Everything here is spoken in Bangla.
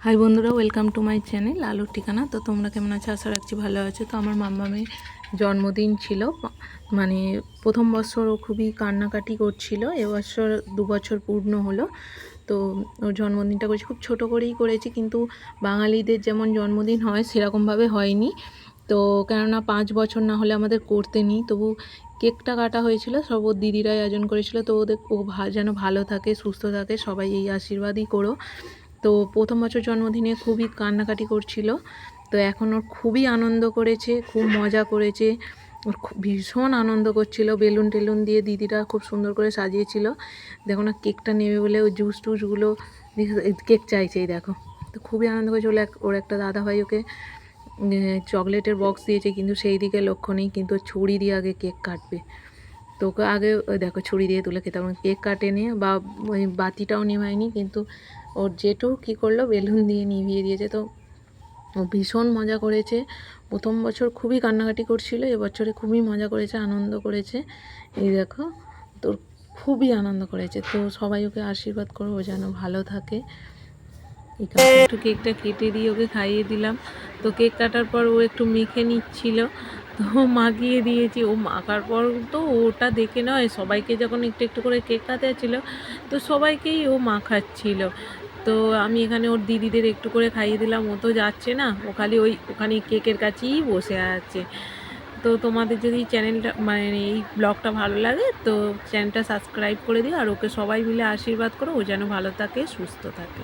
হাই বন্ধুরা, ওয়েলকাম টু মাই চ্যানেল আলুর ঠিকানা। তো তোমরা কেমন আছো? আশা রাখছি ভালো আছো। তো আমার মাম্মামের জন্মদিন ছিল, মানে প্রথম বছর ও খুবই কান্নাকাটি করছিল। এবছর 2 বছর পূর্ণ হলো। তো ওর জন্মদিনটা করেছি, খুব ছোট করেই করেছি, কিন্তু বাঙালিদের যেমন জন্মদিন হয় সেরকমভাবে হয়নি। তো কেননা 5 বছর না হলে আমাদের করতে নেই, তবু কেকটা কাটা হয়েছিল। সব ওর দিদিরাই আয়োজন করেছিল। তো ওদের ও যেন ভালো থাকে, সুস্থ থাকে, সবাই এই আশীর্বাদই করো। তো প্রথম বছর জন্মদিনে খুবই কান্নাকাটি করছিল। তো এখন ওর খুবই আনন্দ করেছে, খুব মজা করেছে, ওর ভীষণ আনন্দ করছিল। বেলুন টেলুন দিয়ে দিদিরা খুব সুন্দর করে সাজিয়েছিল। দেখো না, কেকটা নেবে বলে ওই জুস টুসগুলো কেক চাইছে, এই দেখো। তো খুবই আনন্দ করেছে। ওর একটা দাদাভাই ওকে চকলেটের বক্স দিয়েছে, কিন্তু সেই দিকে লক্ষ্য নেই, কিন্তু ছুরি দিয়ে আগে কেক কাটবে। তো ওকে আগে ওই দেখো ছুরি দিয়ে তুলে খেতে হবে, কেক কাটেনি বা ওই বাতিটাও নেভায়নি, কিন্তু ওর জেঠু কী করলো, বেলুন দিয়ে নিভিয়ে দিয়েছে। তো ও ভীষণ মজা করেছে। প্রথম বছর খুবই কান্নাকাটি করছিল, এবছরে খুবই মজা করেছে, আনন্দ করেছে। এই দেখো, তোর খুবই আনন্দ করেছে। তো সবাই ওকে আশীর্বাদ করো, ও যেন ভালো থাকে। এখানে একটু কেকটা কেটে দিয়ে ওকে খাইয়ে দিলাম। তো কেক কাটার পর ও একটু মেখে নিচ্ছিল, তো মাখিয়ে দিয়েছি। ও মাখার পর তো ওটা দেখে নয়, সবাইকে যখন একটু একটু করে কেক কাটতে যাচ্ছিল, তো সবাইকেই ও মাখাচ্ছিল। তো আমি এখানে ওর দিদিদের একটু করে খাইয়ে দিলাম। ও তো যাচ্ছে না, ও খালি ওখানে কেকের কাছেই বসে আছে। তো তোমাদের যদি চ্যানেলটা মানে এই ব্লগটা ভালো লাগে, তো চ্যানেলটা সাবস্ক্রাইব করে দিও, আর ওকে সবাই মিলে আশীর্বাদ করো, ও যেন ভালো থাকে, সুস্থ থাকে।